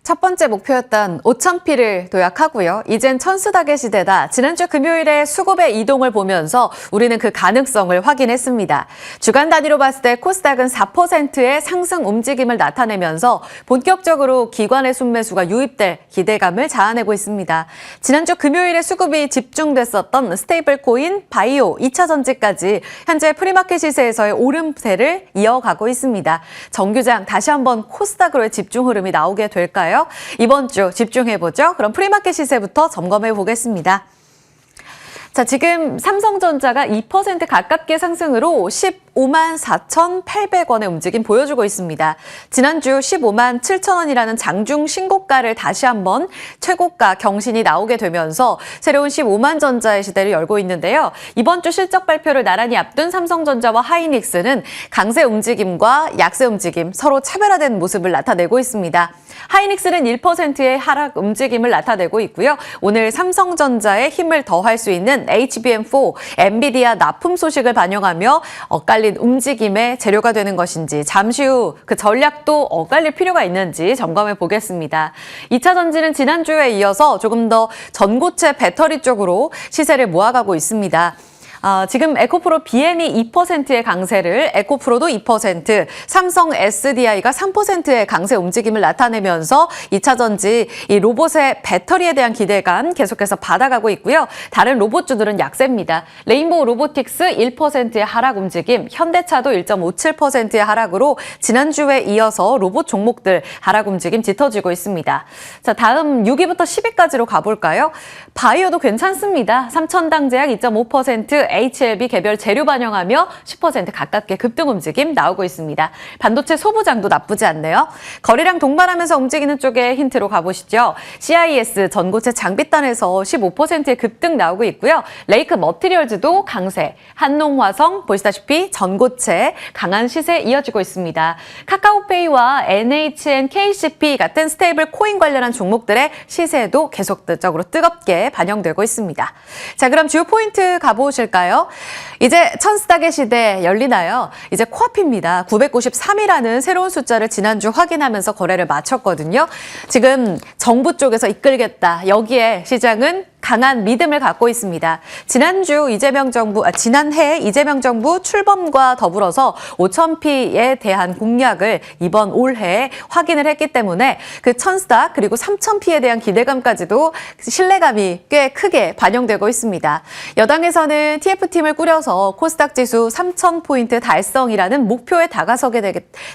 첫 번째 목표였던 5,000피를 도약하고요. 이젠 천수닥의 시대다. 지난주 금요일에 수급의 이동을 보면서 우리는 그 가능성을 확인했습니다. 주간 단위로 봤을 때 코스닥은 4%의 상승 움직임을 나타내면서 본격적으로 기관의 순매수가 유입될 기대감을 자아내고 있습니다. 지난주 금요일에 수급이 집중됐었던 스테이블 코인, 바이오, 2차 전지까지 현재 프리마켓 시세에서의 오름세를 이어가고 있습니다. 정규장 다시 한번 코스닥으로의 집중 흐름이 나오게 될까요? 이번 주 집중해보죠. 그럼 프리마켓 시세부터 점검해 보겠습니다. 자, 지금 삼성전자가 2% 가깝게 상승으로 15만 4,800원의 움직임 보여주고 있습니다. 지난주 15만 7천원이라는 장중 신고가를 다시 한번 최고가 경신이 나오게 되면서 새로운 15만 전자의 시대를 열고 있는데요. 이번 주 실적 발표를 나란히 앞둔 삼성전자와 하이닉스는 강세 움직임과 약세 움직임 서로 차별화된 모습을 나타내고 있습니다. 하이닉스는 1%의 하락 움직임을 나타내고 있고요. 오늘 삼성전자의 힘을 더할 수 있는 HBM4, 엔비디아 납품 소식을 반영하며 엇갈린 움직임의 재료가 되는 것인지 잠시 후 그 전략도 엇갈릴 필요가 있는지 점검해 보겠습니다. 2차 전지는 지난주에 이어서 조금 더 전고체 배터리 쪽으로 시세를 모아가고 있습니다. 지금 에코프로 BM이 2%의 강세를, 에코프로도 2%, 삼성 SDI가 3%의 강세 움직임을 나타내면서 2차 전지 이 로봇의 배터리에 대한 기대감 계속해서 받아가고 있고요. 다른 로봇주들은 약세입니다. 레인보우 로보틱스 1%의 하락 움직임, 현대차도 1.57%의 하락으로 지난주에 이어서 로봇 종목들 하락 움직임 짙어지고 있습니다. 자, 다음 6위부터 10위까지로 가볼까요? 바이오도 괜찮습니다. 삼천당제약 2.5%, HLB 개별 재료 반영하며 10% 가깝게 급등 움직임 나오고 있습니다. 반도체 소부장도 나쁘지 않네요. 거래량 동반하면서 움직이는 쪽에 힌트로 가보시죠. CIS 전고체 장비단에서 15%의 급등 나오고 있고요. 레이크 머티리얼즈도 강세, 한농화성 보시다시피 전고체 강한 시세 이어지고 있습니다. 카카오페이와 NHN, KCP 같은 스테이블 코인 관련한 종목들의 시세도 계속적으로 뜨겁게 반영되고 있습니다. 자, 그럼 주요 포인트 가보실까요? 이제 천스닥의 시대 열리나요? 이제 코앞입니다. 993이라는 새로운 숫자를 지난주 확인하면서 거래를 마쳤거든요. 지금 정부 쪽에서 이끌겠다. 여기에 시장은 강한 믿음을 갖고 있습니다. 지난해 이재명 정부 출범과 더불어서 5,000피에 대한 공약을 이번 올해 확인을 했기 때문에 그 천스닥 그리고 3,000피에 대한 기대감까지도 신뢰감이 꽤 크게 반영되고 있습니다. 여당에서는 TF팀을 꾸려서 코스닥 지수 3,000포인트 달성이라는 목표에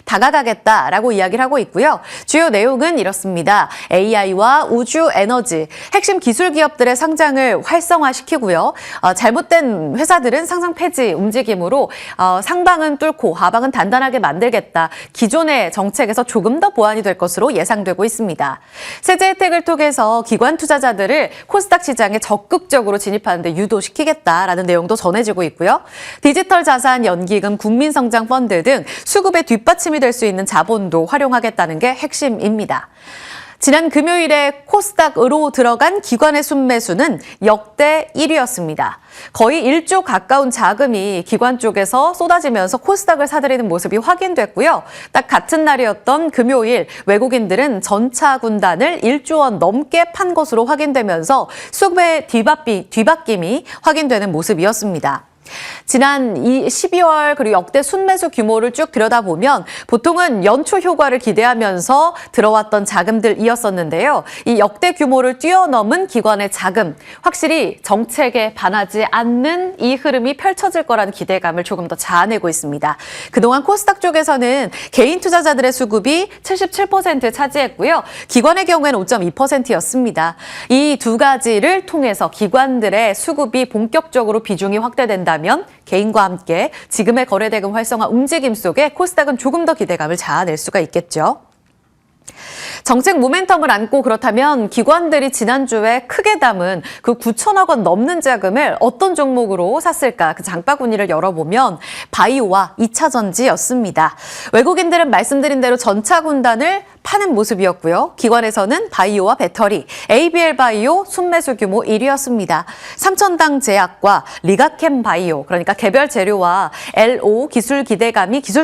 다가가겠다라고 이야기를 하고 있고요. 주요 내용은 이렇습니다. AI와 우주 에너지, 핵심 기술 기업들의 상장을 활성화시키고요. 잘못된 회사들은 상장 폐지 움직임으로 상방은 뚫고 하방은 단단하게 만들겠다. 기존의 정책에서 조금 더 보완이 될 것으로 예상되고 있습니다. 세제 혜택을 통해서 기관 투자자들을 코스닥 시장에 적극적으로 진입하는 데 유도시키겠다라는 내용도 전해지고 있고요. 디지털 자산, 연기금, 국민성장 펀드 등 수급의 뒷받침이 될 수 있는 자본도 활용하겠다는 게 핵심입니다. 지난 금요일에 코스닥으로 들어간 기관의 순매수는 역대 1위였습니다. 거의 1조 가까운 자금이 기관 쪽에서 쏟아지면서 코스닥을 사들이는 모습이 확인됐고요. 딱 같은 날이었던 금요일 외국인들은 전차 군단을 1조 원 넘게 판 것으로 확인되면서 수급의 뒤바뀜이 확인되는 모습이었습니다. 지난 12월 그리고 역대 순매수 규모를 쭉 들여다보면 보통은 연초 효과를 기대하면서 들어왔던 자금들이었었는데요. 이 역대 규모를 뛰어넘은 기관의 자금, 확실히 정책에 반하지 않는 이 흐름이 펼쳐질 거라는 기대감을 조금 더 자아내고 있습니다. 그동안 코스닥 쪽에서는 개인 투자자들의 수급이 77% 차지했고요. 기관의 경우에는 5.2%였습니다. 이 두 가지를 통해서 기관들의 수급이 본격적으로 비중이 확대된다면 개인과 함께 지금의 거래대금 활성화 움직임 속에 코스닥은 조금 더 기대감을 자아낼 수가 있겠죠. 정책 모멘텀을 안고 그렇다면 기관들이 지난주에 크게 담은 그 9천억 원 넘는 자금을 어떤 종목으로 샀을까? 그 장바구니를 열어보면 바이오와 2차 전지였습니다. 외국인들은 말씀드린 대로 전차 군단을 파는 모습이었고요. 기관에서는 바이오와 배터리, ABL 바이오 순매수 규모 1위였습니다. 삼천당 제약과 리가캠 바이오, 그러니까 개별 재료와 LO 기술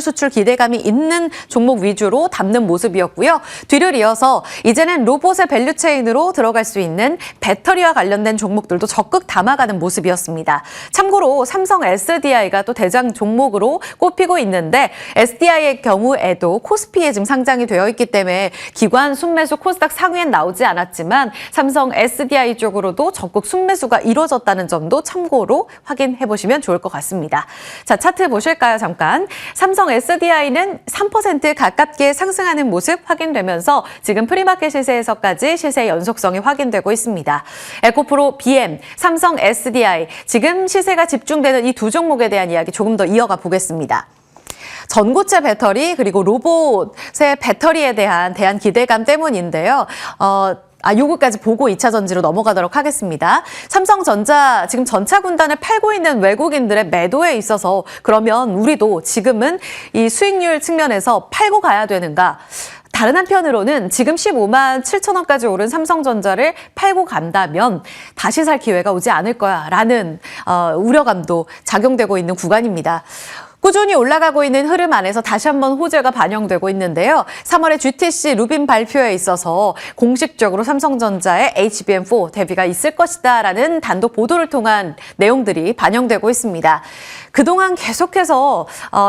수출 기대감이 있는 종목 위주로 담는 모습이었고요. 뒤를 이어서 이제는 로봇의 밸류체인으로 들어갈 수 있는 배터리와 관련된 종목들도 적극 담아가는 모습이었습니다. 참고로 삼성 SDI가 또 대장 종목으로 꼽히고 있는데 SDI의 경우에도 코스피에 지금 상장이 되어 있기 때문에 기관 순매수 코스닥 상위엔 나오지 않았지만 삼성 SDI 쪽으로도 적극 순매수가 이루어졌다는 점도 참고로 확인해 보시면 좋을 것 같습니다. 자, 차트 보실까요? 잠깐. 삼성 SDI는 3% 가깝게 상승하는 모습 확인되면서 지금 프리마켓 시세에서까지 시세 연속성이 확인되고 있습니다. 에코프로 BM, 삼성 SDI, 지금 시세가 집중되는 이 두 종목에 대한 이야기 조금 더 이어가 보겠습니다. 전고체 배터리 그리고 로봇의 배터리에 대한 기대감 때문인데요. 요거까지 보고 2차 전지로 넘어가도록 하겠습니다. 삼성전자 지금 전차 군단을 팔고 있는 외국인들의 매도에 있어서 그러면 우리도 지금은 이 수익률 측면에서 팔고 가야 되는가? 다른 한편으로는 지금 15만 7천 원까지 오른 삼성전자를 팔고 간다면 다시 살 기회가 오지 않을 거야라는 우려감도 작용되고 있는 구간입니다. 꾸준히 올라가고 있는 흐름 안에서 다시 한번 호재가 반영되고 있는데요. 3월에 GTC 루빈 발표에 있어서 공식적으로 삼성전자의 HBM4 대비가 있을 것이다라는 단독 보도를 통한 내용들이 반영되고 있습니다. 그동안 계속해서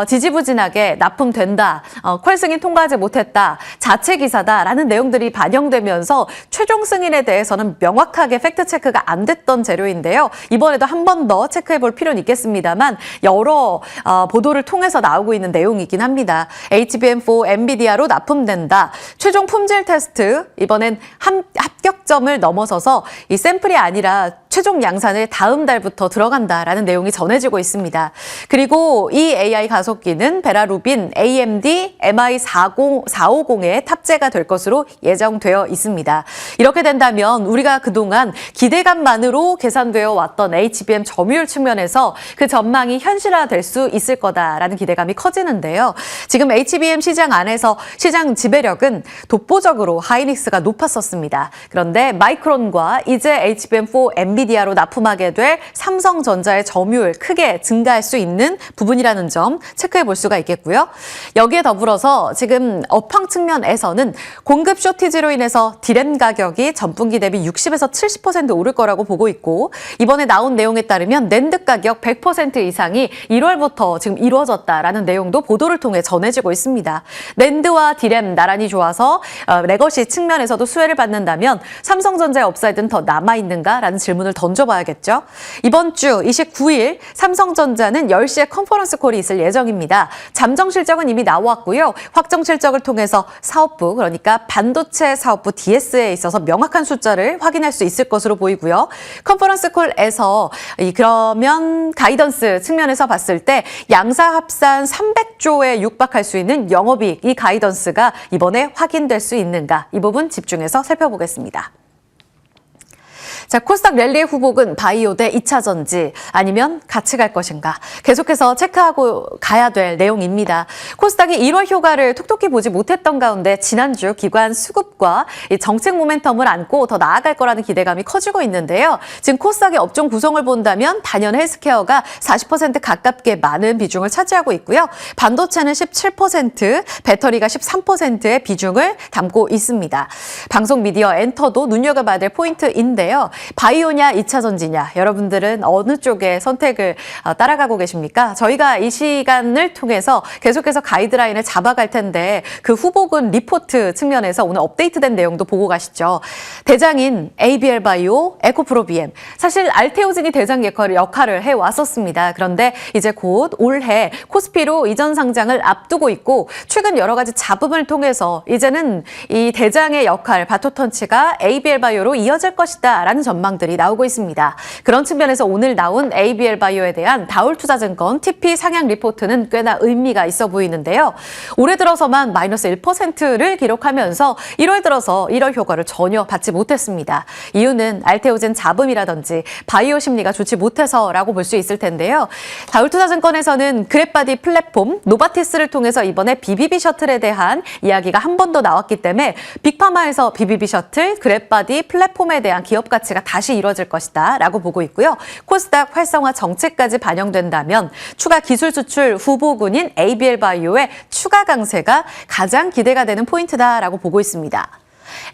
지지부진하게 납품된다, 퀄 승인 통과하지 못했다, 자체 기사다라는 내용들이 반영되면서 최종 승인에 대해서는 명확하게 팩트체크가 안 됐던 재료인데요. 이번에도 한 번 더 체크해볼 필요는 있겠습니다만 여러 보도를 통해서 나오고 있는 내용이긴 합니다. HBM4 엔비디아로 납품된다. 최종 품질 테스트 이번엔 합격점을 넘어서서 이 샘플이 아니라 최종 양산을 다음 달부터 들어간다라는 내용이 전해지고 있습니다. 그리고 이 AI 가속기는 베라루빈 AMD MI450에 탑재가 될 것으로 예정되어 있습니다. 이렇게 된다면 우리가 그동안 기대감만으로 계산되어 왔던 HBM 점유율 측면에서 그 전망이 현실화될 수 있을 거다라는 기대감이 커지는데요. 지금 HBM 시장 안에서 시장 지배력은 독보적으로 하이닉스가 높았었습니다. 그런데 마이크론과 이제 HBM4 엔비디아로 납품하게 될 삼성전자의 점유율 크게 증가할 수 있는 부분이라는 점 체크해 볼 수가 있겠고요. 여기에 더불어서 지금 업황 측면에서는 공급 쇼티지로 인해서 디램 가격이 전분기 대비 60에서 70% 오를 거라고 보고 있고 이번에 나온 내용에 따르면 낸드 가격 100% 이상이 1월부터 지금 이루어졌다라는 내용도 보도를 통해 전해지고 있습니다. 낸드와 디램 나란히 좋아서 레거시 측면에서도 수혜를 받는다면 삼성전자의 업사이드는 더 남아있는가라는 질문을 던져봐야겠죠. 이번 주 29일 삼성전자는 10시에 컨퍼런스 콜이 있을 예정입니다. 잠정 실적은 이미 나왔고요. 확정 실적을 통해서 사업부, 그러니까 반도체 사업부 DS에 있어서 명확한 숫자를 확인할 수 있을 것으로 보이고요. 컨퍼런스 콜에서 그러면 가이던스 측면에서 봤을 때 양사 합산 300조에 육박할 수 있는 영업이익, 이 가이던스가 이번에 확인될 수 있는가? 이 부분 집중해서 살펴보겠습니다. 자, 코스닥 랠리의 후복은 바이오 대 2차 전지 아니면 같이 갈 것인가 계속해서 체크하고 가야 될 내용입니다. 코스닥이 1월 효과를 톡톡히 보지 못했던 가운데 지난주 기관 수급과 이 정책 모멘텀을 안고 더 나아갈 거라는 기대감이 커지고 있는데요. 지금 코스닥의 업종 구성을 본다면 단연 헬스케어가 40% 가깝게 많은 비중을 차지하고 있고요. 반도체는 17%, 배터리가 13%의 비중을 담고 있습니다. 방송 미디어 엔터도 눈여겨봐야 될 포인트인데요. 바이오냐 2차 전지냐 여러분들은 어느 쪽에 선택을 따라가고 계십니까? 저희가 이 시간을 통해서 계속해서 가이드라인을 잡아갈 텐데 그 후보군 리포트 측면에서 오늘 업데이트된 내용도 보고 가시죠. 대장인 ABL 바이오, 에코프로 BM 사실 알테오진이 대장 역할을 해왔었습니다. 그런데 이제 곧 올해 코스피로 이전 상장을 앞두고 있고 최근 여러 가지 잡음을 통해서 이제는 이 대장의 역할 바토턴치가 ABL 바이오로 이어질 것이다 라는 전망들이 나오고 있습니다. 그런 측면에서 오늘 나온 ABL 바이오에 대한 다울투자증권 TP 상향 리포트는 꽤나 의미가 있어 보이는데요. 올해 들어서만 마이너스 1%를 기록하면서 1월 들어서 1월 효과를 전혀 받지 못했습니다. 이유는 알테오젠 잡음이라든지 바이오 심리가 좋지 못해서라고 볼 수 있을 텐데요. 다울투자증권에서는 그랩바디 플랫폼 노바티스를 통해서 이번에 BBB 셔틀에 대한 이야기가 한 번 더 나왔기 때문에 빅파마에서 BBB 셔틀, 그랩바디 플랫폼에 대한 기업 가치가 다시 이뤄질 것이다 라고 보고 있고요. 코스닥 활성화 정책까지 반영된다면 추가 기술 수출 후보군인 ABL 바이오의 추가 강세가 가장 기대가 되는 포인트다라고 보고 있습니다.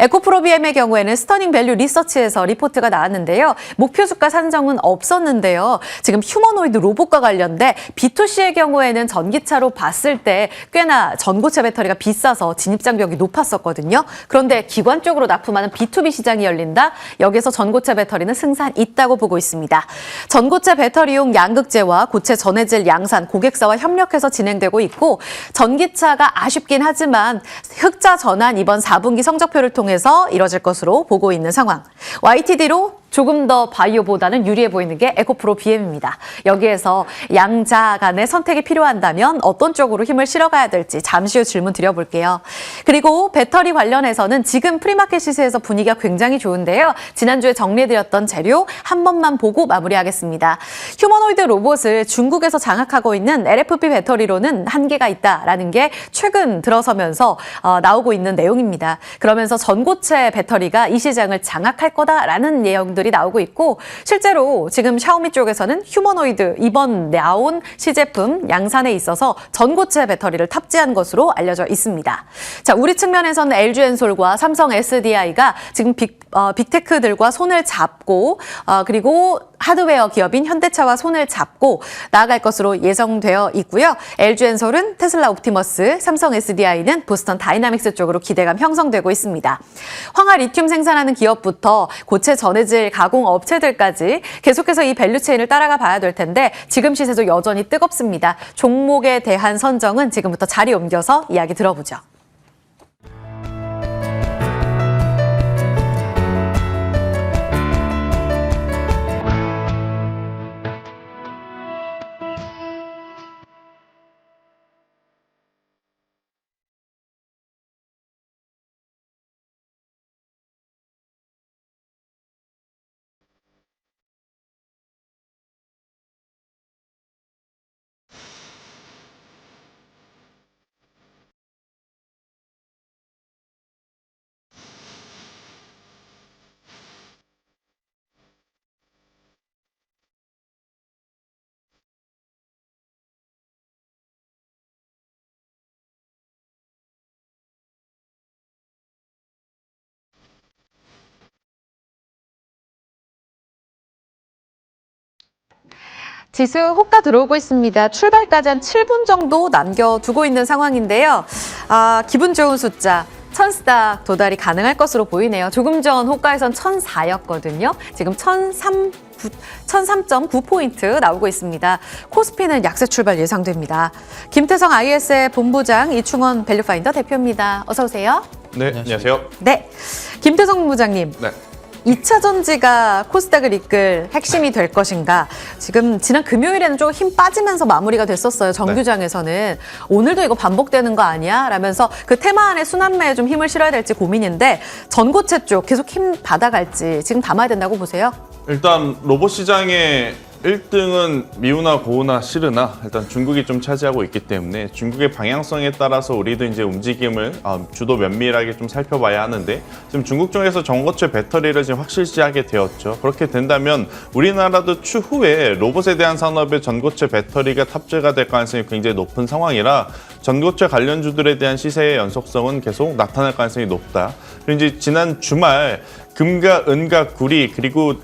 에코프로비엠의 경우에는 스터닝 밸류 리서치에서 리포트가 나왔는데요. 목표 주가 산정은 없었는데요. 지금 휴머노이드 로봇과 관련돼 B2C의 경우에는 전기차로 봤을 때 꽤나 전고체 배터리가 비싸서 진입장벽이 높았었거든요. 그런데 기관 쪽으로 납품하는 B2B 시장이 열린다. 여기서 전고체 배터리는 승산 있다고 보고 있습니다. 전고체 배터리용 양극재와 고체 전해질 양산 고객사와 협력해서 진행되고 있고 전기차가 아쉽긴 하지만 흑자 전환 이번 4분기 성적표를 통해서 이뤄질 것으로 보고 있는 상황. YTD로 조금 더 바이오보다는 유리해 보이는 게 에코프로 BM입니다. 여기에서 양자 간의 선택이 필요한다면 어떤 쪽으로 힘을 실어가야 될지 잠시 후 질문 드려볼게요. 그리고 배터리 관련해서는 지금 프리마켓 시세에서 분위기가 굉장히 좋은데요. 지난주에 정리해드렸던 재료 한 번만 보고 마무리하겠습니다. 휴머노이드 로봇을 중국에서 장악하고 있는 LFP 배터리로는 한계가 있다라는 게 최근 들어서면서 나오고 있는 내용입니다. 그러면서 전고체 배터리가 이 시장을 장악할 거다라는 내용들 이 나오고 있고 실제로 지금 샤오미 쪽에서는 휴머노이드 이번 나온 시제품 양산에 있어서 전고체 배터리를 탑재한 것으로 알려져 있습니다. 자, 우리 측면에서는 LG엔솔과 삼성 SDI가 지금 빅테크들과 손을 잡고 그리고 하드웨어 기업인 현대차와 손을 잡고 나아갈 것으로 예정되어 있고요. LG엔솔은 테슬라 옵티머스, 삼성 SDI는 보스턴 다이나믹스 쪽으로 기대감 형성되고 있습니다. 황화 리튬 생산하는 기업부터 고체 전해질 가공 업체들까지 계속해서 이 밸류체인을 따라가 봐야 될 텐데 지금 시세도 여전히 뜨겁습니다. 종목에 대한 선정은 지금부터 자리 옮겨서 이야기 들어보죠. 지수 호가 들어오고 있습니다. 출발까지 한 7분 정도 남겨두고 있는 상황인데요. 기분 좋은 숫자. 1000스닥 도달이 가능할 것으로 보이네요. 조금 전 호가에선 1004였거든요. 지금 1003.9포인트 나오고 있습니다. 코스피는 약세 출발 예상됩니다. 김태성 IS의 본부장 이충원 밸류파인더 대표입니다. 어서 오세요. 네, 안녕하세요. 네, 김태성 본부장님. 네. 2차 전지가 코스닥을 이끌 핵심이 될 것인가. 지금 지난 금요일에는 좀 힘 빠지면서 마무리가 됐었어요. 정규장에서는. 오늘도 이거 반복되는 거 아니야? 라면서 그 테마 안에 순환매에 좀 힘을 실어야 될지 고민인데 전고체 쪽 계속 힘 받아갈지 지금 담아야 된다고 보세요? 일단 로봇 시장의 1등은 미우나 고우나 시르나 일단 중국이 좀 차지하고 있기 때문에 중국의 방향성에 따라서 우리도 이제 움직임을 주도 면밀하게 좀 살펴봐야 하는데 지금 중국 쪽에서 전고체 배터리를 지금 확실시하게 되었죠. 그렇게 된다면 우리나라도 추후에 로봇에 대한 산업에 전고체 배터리가 탑재가 될 가능성이 굉장히 높은 상황이라 전고체 관련주들에 대한 시세의 연속성은 계속 나타날 가능성이 높다. 그리고 이제 지난 주말 금과 은과 구리 그리고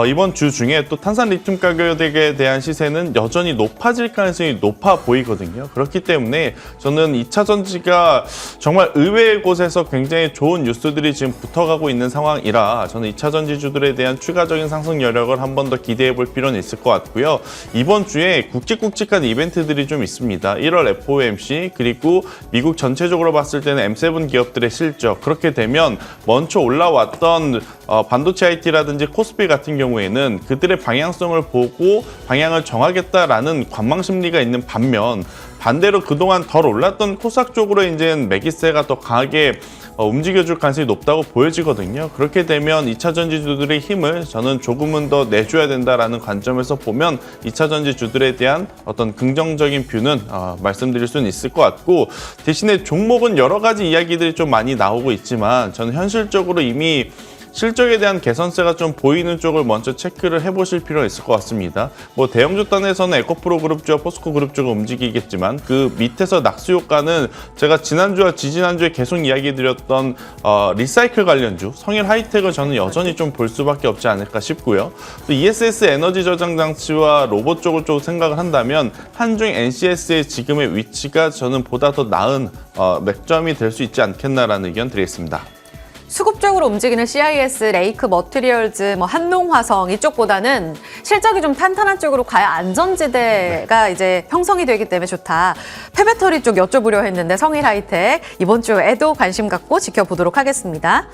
이번 주 중에 또 탄산 리튬 가격에 대한 시세는 여전히 높아질 가능성이 높아 보이거든요. 그렇기 때문에 저는 2차 전지가 정말 의외의 곳에서 굉장히 좋은 뉴스들이 지금 붙어가고 있는 상황이라 저는 2차 전지주들에 대한 추가적인 상승 여력을 한 번 더 기대해 볼 필요는 있을 것 같고요. 이번 주에 굵직굵직한 이벤트들이 좀 있습니다. 1월 FOMC 순위, 그리고 미국 전체적으로 봤을 때는 M7 기업들의 실적, 그렇게 되면 먼저 올라왔던 반도체 IT라든지 코스피 같은 경우에는 그들의 방향성을 보고 방향을 정하겠다라는 관망 심리가 있는 반면, 반대로 그동안 덜 올랐던 코스닥 쪽으로 이제 매기세가 더 강하게 움직여줄 가능성이 높다고 보여지거든요. 그렇게 되면 2차 전지주들의 힘을 저는 조금은 더 내줘야 된다라는 관점에서 보면 2차 전지주들에 대한 어떤 긍정적인 뷰는 말씀드릴 수는 있을 것 같고, 대신에 종목은 여러 가지 이야기들이 좀 많이 나오고 있지만 저는 현실적으로 이미 실적에 대한 개선세가 좀 보이는 쪽을 먼저 체크를 해보실 필요가 있을 것 같습니다. 뭐 대형주 단에서는 에코프로 그룹주와 포스코 그룹주가 움직이겠지만 그 밑에서 낙수 효과는 제가 지난주와 지지난주에 계속 이야기 드렸던 리사이클 관련주, 성일 하이텍을 저는 여전히 좀 볼 수밖에 없지 않을까 싶고요. 또 ESS 에너지 저장 장치와 로봇 쪽을 좀 생각을 한다면 한중 NCS의 지금의 위치가 저는 보다 더 나은 맥점이 될 수 있지 않겠나라는 의견 드리겠습니다. 수급적으로 움직이는 CIS, 레이크 머티리얼즈, 한농화성 이쪽보다는 실적이 좀 탄탄한 쪽으로 가야 안전지대가 이제 형성이 되기 때문에 좋다. 폐배터리 쪽 여쭤보려 했는데 성일 하이텍 이번 주에도 관심 갖고 지켜보도록 하겠습니다.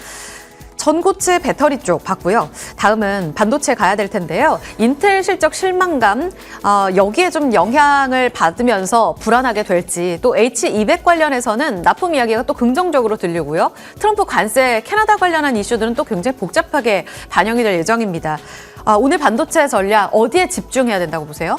전고체 배터리 쪽 봤고요. 다음은 반도체 가야 될 텐데요. 인텔 실적 실망감, 여기에 좀 영향을 받으면서 불안하게 될지, 또 H200 관련해서는 납품 이야기가 또 긍정적으로 들리고요. 트럼프 관세 캐나다 관련한 이슈들은 또 굉장히 복잡하게 반영이 될 예정입니다. 오늘 반도체 전략 어디에 집중해야 된다고 보세요?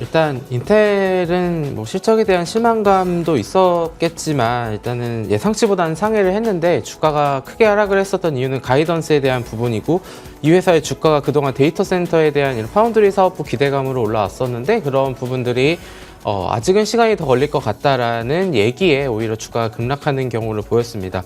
일단 인텔은 뭐 실적에 대한 실망감도 있었겠지만 일단은 예상치보다는 상회를 했는데 주가가 크게 하락을 했었던 이유는 가이던스에 대한 부분이고, 이 회사의 주가가 그동안 데이터 센터에 대한 이런 파운드리 사업부 기대감으로 올라왔었는데 그런 부분들이 아직은 시간이 더 걸릴 것 같다라는 얘기에 오히려 주가가 급락하는 경우를 보였습니다.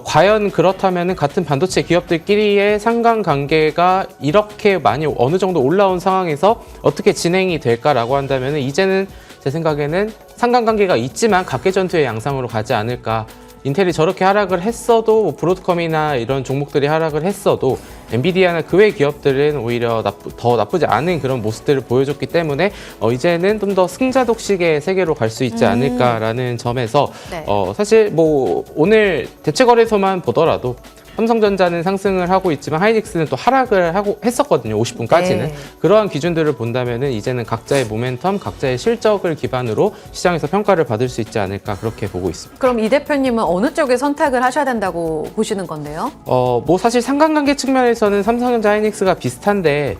과연 그렇다면 같은 반도체 기업들끼리의 상관관계가 이렇게 많이 어느 정도 올라온 상황에서 어떻게 진행이 될까라고 한다면 이제는 제 생각에는 상관관계가 있지만 각계전투의 양상으로 가지 않을까. 인텔이 저렇게 하락을 했어도 브로드컴이나 이런 종목들이 하락을 했어도 엔비디아나 그 외 기업들은 오히려 더 나쁘지 않은 그런 모습들을 보여줬기 때문에 이제는 좀 더 승자독식의 세계로 갈 수 있지 않을까라는 점에서 네. 사실 뭐 오늘 대체거래소만 보더라도 삼성전자는 상승을 하고 있지만 하이닉스는 또 하락을 했었거든요. 50분까지는. 네. 그러한 기준들을 본다면은 이제는 각자의 모멘텀, 각자의 실적을 기반으로 시장에서 평가를 받을 수 있지 않을까 그렇게 보고 있습니다. 그럼 이 대표님은 어느 쪽에 선택을 하셔야 된다고 보시는 건데요? 뭐 사실 상관관계 측면에서는 삼성전자 하이닉스가 비슷한데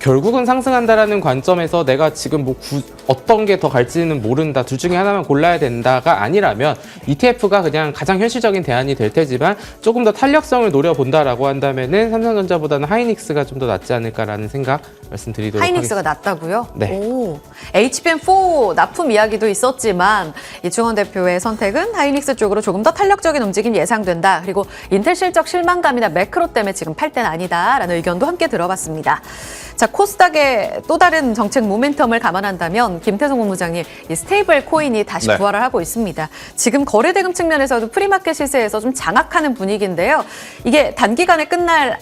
결국은 상승한다라는 관점에서 내가 지금 뭐 어떤 게 더 갈지는 모른다, 둘 중에 하나만 골라야 된다가 아니라면 ETF가 그냥 가장 현실적인 대안이 될 테지만 조금 더 탄력성을 노려본다라고 한다면은 삼성전자보다는 하이닉스가 좀 더 낫지 않을까라는 생각 말씀드리도록 하이닉스가 하겠습니다. 낫다고요? 네. 오, HBM4 납품 이야기도 있었지만 이충원 대표의 선택은 하이닉스 쪽으로 조금 더 탄력적인 움직임 예상된다. 그리고 인텔 실적 실망감이나 매크로 때문에 지금 팔 때는 아니다라는 의견도 함께 들어봤습니다. 자, 코스닥의 또 다른 정책 모멘텀을 감안한다면 김태성 본부장님, 이 스테이블 코인이 다시 네. 부활을 하고 있습니다. 지금 거래대금 측면에서도 프리마켓 시세에서 좀 장악하는 분위기인데요. 이게 단기간에 끝날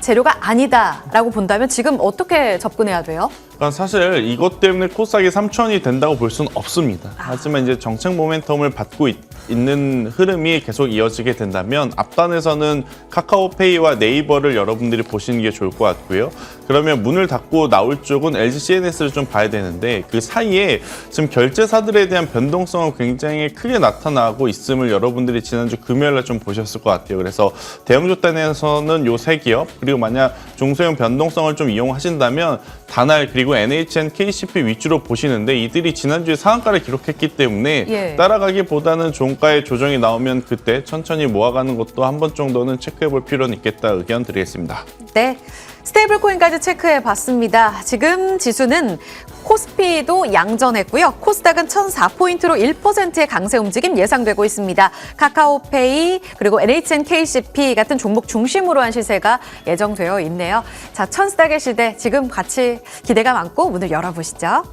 재료가 아니다라고 본다면 지금 어떻게 접근해야 돼요? 그러니까 사실 이것 때문에 코스닥이 3천이 된다고 볼 수는 없습니다. 하지만 이제 정책 모멘텀을 받고 있는 흐름이 계속 이어지게 된다면 앞단에서는 카카오페이와 네이버를 여러분들이 보시는 게 좋을 것 같고요. 그러면 문을 닫고 나올 쪽은 LG CNS를 좀 봐야 되는데 그 사이에 지금 결제사들에 대한 변동성은 굉장히 크게 나타나고 있음을 여러분들이 지난주 금요일 날 좀 보셨을 것 같아요. 그래서 대형주 단에서는 요 세 기업, 그리고 만약 중소형 변동성을 좀 이용하신다면 다날 그리고 NHN, KCP 위주로 보시는데 이들이 지난주에 상한가를 기록했기 때문에 예. 따라가기보다는 종가의 조정이 나오면 그때 천천히 모아가는 것도 한 번 정도는 체크해 볼 필요는 있겠다 의견 드리겠습니다. 네, 스테이블 코인까지 체크해 봤습니다. 지금 지수는 코스피도 양전했고요. 코스닥은 1004포인트로 1%의 강세 움직임 예상되고 있습니다. 카카오페이 그리고 NHN, KCP 같은 종목 중심으로 한 시세가 예정되어 있네요. 자, 천스닥의 시대 지금 같이 기대가 많고 문을 열어보시죠.